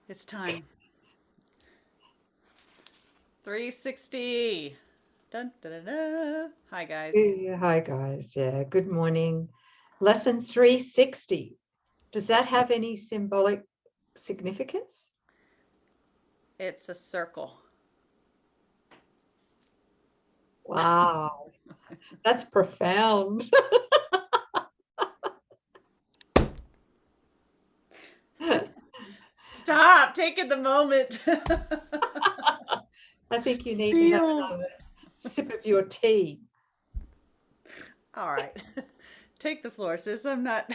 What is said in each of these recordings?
It's time. 360. Dun, da, da, da. Hi, guys. Yeah, hi, guys. Yeah, good morning. Lesson 360. Does that have any symbolic significance? It's a circle. Wow, that's profound. Stop taking the moment. I think you need to have Feel. another sip of your tea. All right. Take the floor, sis. I'm not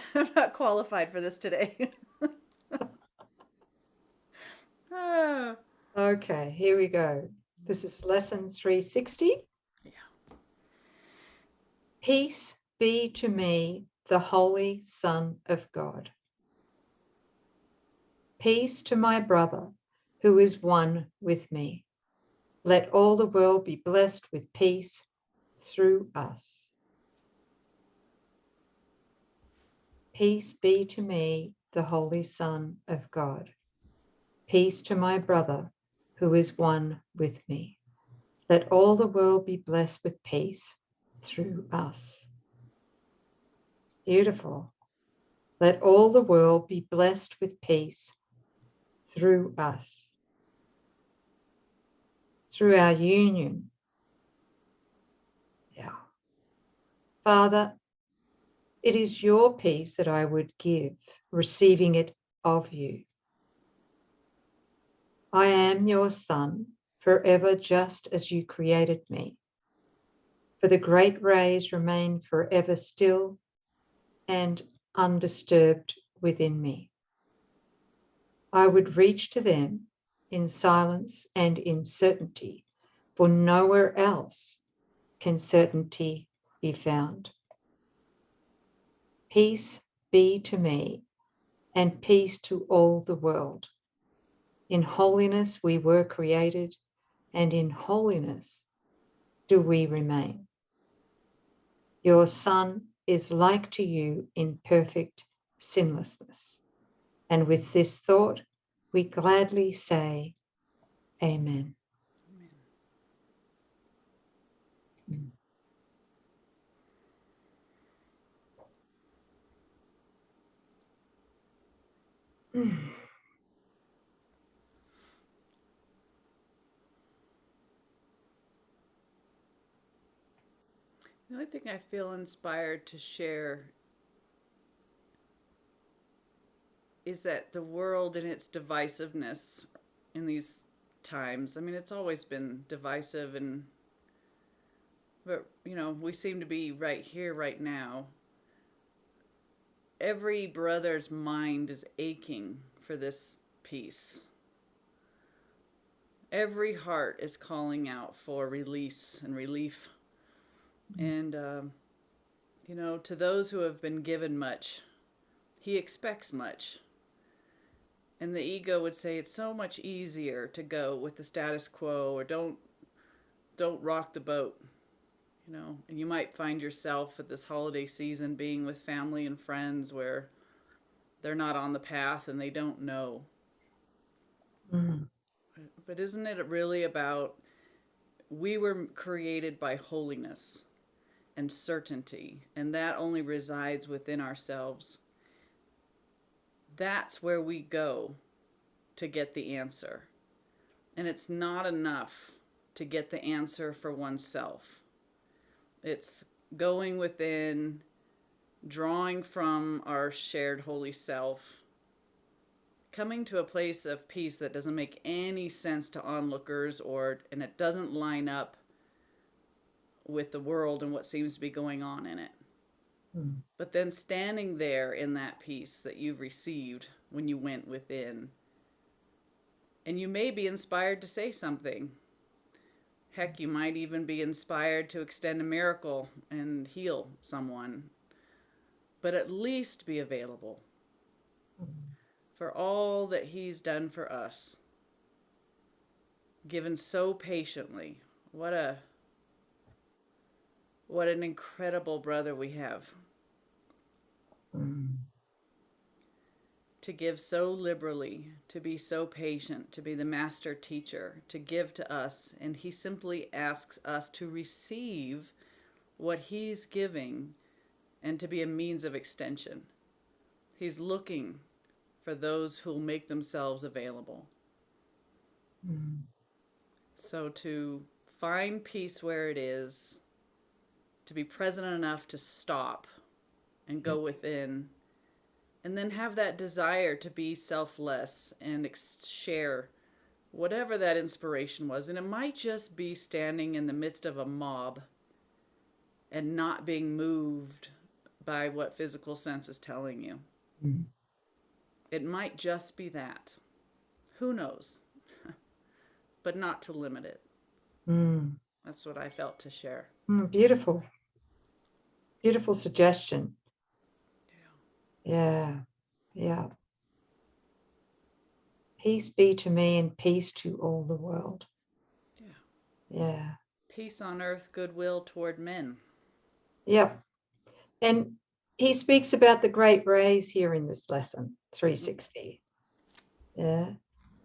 qualified for this today. Ah, Okay, here we go. This is lesson 360. yeah. Peace be to me, the Holy Son of God. Peace to my brother, who is one with me. Let all the world be blessed with peace through us. Peace be to me, the Holy Son of God. Peace to my brother, who is one with me. Let all the world be blessed with peace through us. Beautiful. Let all the world be blessed with peace through us, through our union. Yeah. Father, it is your peace that I would give, receiving it of you. I am your son, forever just as you created me. For the great rays remain forever still and undisturbed within me. I would reach to them in silence and in certainty, for nowhere else can certainty be found. Peace be to me and peace to all the world. In holiness we were created, and in holiness do we remain. Your Son is like to you in perfect sinlessness. And with this thought, we gladly say, Amen. The only thing I feel inspired to share is that the world and its divisiveness in these times, I mean, it's always been divisive, and but we seem to be right here right now. Every brother's mind is aching for this peace. Every heart is calling out for release and relief. And to those who have been given much, he expects much. And the ego would say it's so much easier to go with the status quo, or don't rock the boat. And you might find yourself at this holiday season being with family and friends where they're not on the path and they don't know. Mm. But isn't it really about, we were created by holiness and certainty, and that only resides within ourselves. That's where we go to get the answer. And it's not enough to get the answer for oneself. It's going within, drawing from our shared holy self, coming to a place of peace that doesn't make any sense to onlookers, and it doesn't line up with the world and what seems to be going on in it. Mm. But then standing there in that peace that you've received when you went within, and you may be inspired to say something. Heck, you might even be inspired to extend a miracle and heal someone, but at least be available for all that he's done for us, given so patiently. What an incredible brother we have. Mm. to give so liberally, to be so patient, to be the master teacher, to give to us. And he simply asks us to receive what he's giving and to be a means of extension. He's looking for those who'll make themselves available. Mm. So to find peace where it is, to be present enough to stop and go within, and then have that desire to be selfless and share whatever that inspiration was. And it might just be standing in the midst of a mob and not being moved by what physical sense is telling you. Mm. It might just be that. Who knows? But not to limit it. Mm. That's what I felt to share. Beautiful. Beautiful suggestion. Yeah. Yeah. Peace be to me and peace to all the world. Yeah. Yeah. Peace on earth, goodwill toward men. Yep. And he speaks about the great rays here in this lesson, 360. Yeah.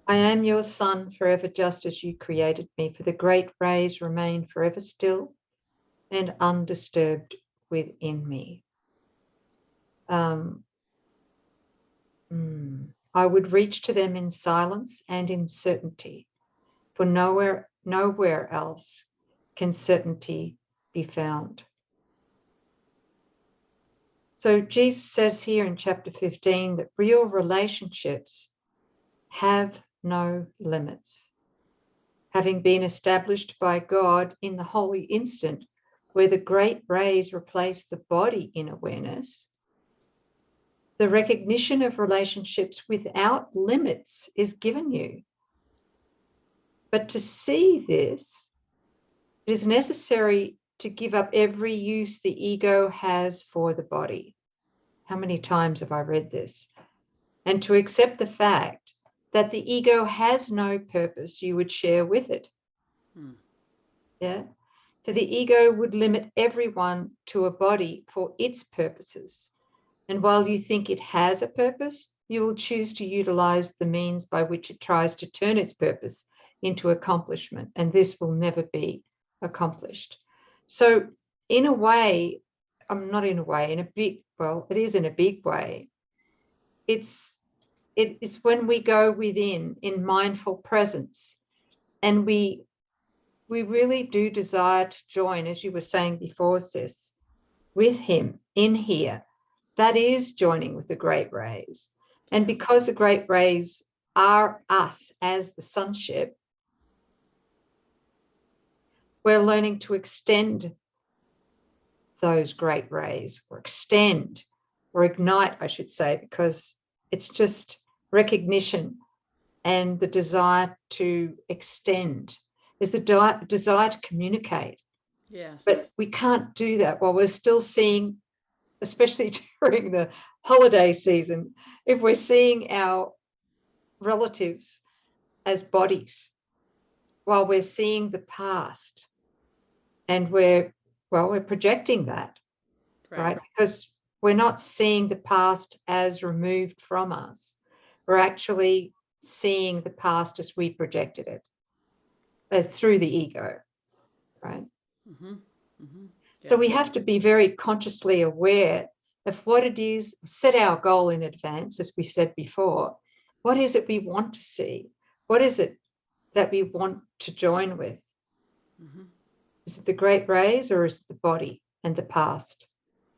I am your son forever, just as you created me, for the great rays remain forever still and undisturbed within me. I would reach to them in silence and in certainty, for nowhere else can certainty be found. So Jesus says here in chapter 15 that real relationships have no limits, having been established by God in the holy instant where the great rays replace the body in awareness. The recognition of relationships without limits is given you. But to see this, it is necessary to give up every use the ego has for the body. How many times have I read this? And to accept the fact that the ego has no purpose you would share with it. Yeah. For the ego would limit everyone to a body for its purposes. And while you think it has a purpose, you will choose to utilize the means by which it tries to turn its purpose into accomplishment. And this will never be accomplished. So in a way, not in a way, in a big, well, it is in a big way. It is when we go within in mindful presence and we really do desire to join, as you were saying before, Sis, with him in here. That is joining with the great rays. And because the great rays are us as the sonship, we're learning to extend those great rays, or extend, or ignite, I should say, because it's just recognition and the desire to extend. There's the desire to communicate. Yes. But we can't do that while we're still seeing, especially during the holiday season, if we're seeing our relatives as bodies, while we're seeing the past, and we're projecting that, right? Because we're not seeing the past as removed from us. We're actually seeing the past as we projected it, as through the ego, right? Mm-hmm. Mm-hmm. Yeah. So we have to be very consciously aware of what it is, set our goal in advance, as we've said before. What is it we want to see? What is it that we want to join with? Mm-hmm. Is it the great rays, or is it the body and the past?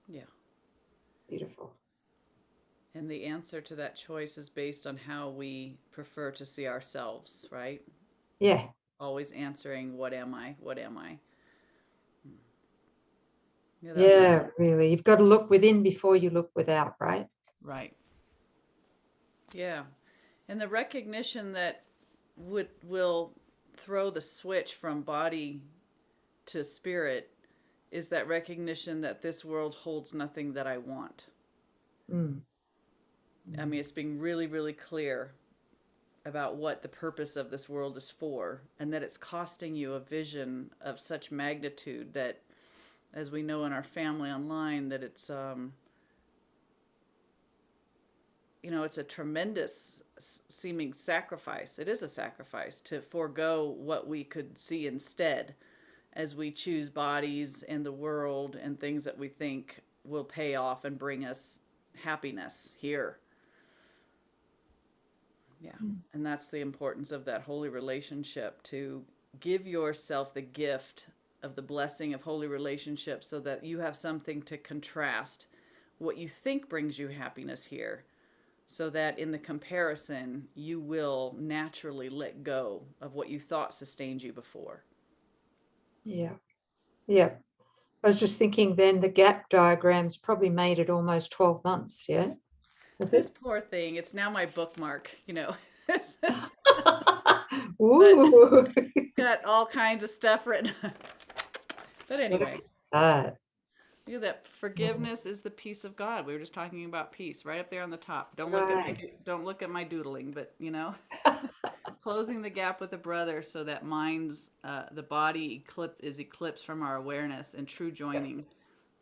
Yeah. Beautiful. And the answer to that choice is based on how we prefer to see ourselves, right? Yeah. Always answering, what am I? What am I? Yeah, really. You've got to look within before you look without, right? Right. Yeah. And the recognition that will throw the switch from body to spirit is that recognition that this world holds nothing that I want. I mean, it's being really, really clear about what the purpose of this world is for, and that it's costing you a vision of such magnitude that, as we know in our family online, that it's it's a tremendous seeming sacrifice. It is a sacrifice to forego what we could see instead as we choose bodies and the world and things that we think will pay off and bring us happiness here. Yeah. And that's the importance of that holy relationship, to give yourself the gift of the blessing of holy relationship so that you have something to contrast what you think brings you happiness here, so that in the comparison you will naturally let go of what you thought sustained you before. Yeah. Yeah. I was just thinking then the gap diagrams probably made it almost 12 months. Yeah. Was This it? poor thing, it's now my bookmark, but Ooh. it's got all kinds of stuff written. But Look anyway, at that. yeah, that Mm, forgiveness is the peace of God. We were just talking about peace right up there on the top. right. Don't look at my doodling, but closing the gap with the brother so that the body is eclipsed from our awareness and true Yeah. joining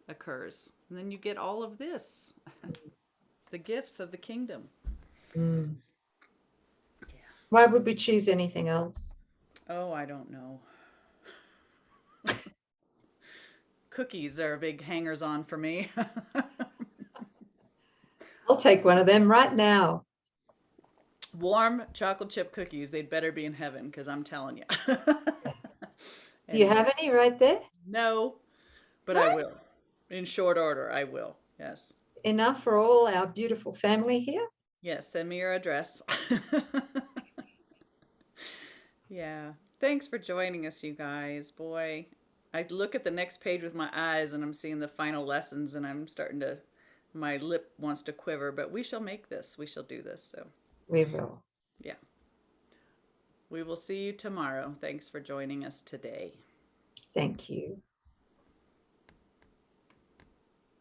occurs. And then you get all of this, the gifts of the kingdom. Mm. Yeah. Why would we choose anything else? Oh, I don't know. Cookies are big hangers on for me. I'll take one of them right now. Warm chocolate chip cookies, they'd better be in heaven because I'm telling you. Do you Anyway, have any right there? no, but I What? will. In short order, I will. Yes. Enough for all our beautiful family here? Yes, send me your address. Yeah. Thanks for joining us, you guys. Boy, I look at the next page with my eyes and I'm seeing the final lessons and my lip wants to quiver, but we shall make this. We shall do this. So, We will. yeah. We will see you tomorrow. Thanks for joining us today. Thank you.